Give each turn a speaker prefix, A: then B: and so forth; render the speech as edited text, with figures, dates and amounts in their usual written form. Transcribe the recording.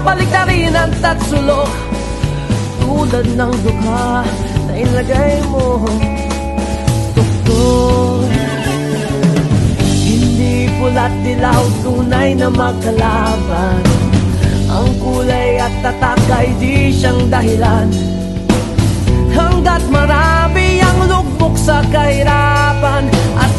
A: paligtarin ang tatsulok, tulad ng dukha na ilagay mo. Doktor, hindi pula't dilaw tunay na magkalaban. Ang kulay at tatak ay di siyang dahilan. Hanggat marami ang lugmok sa kahirapan at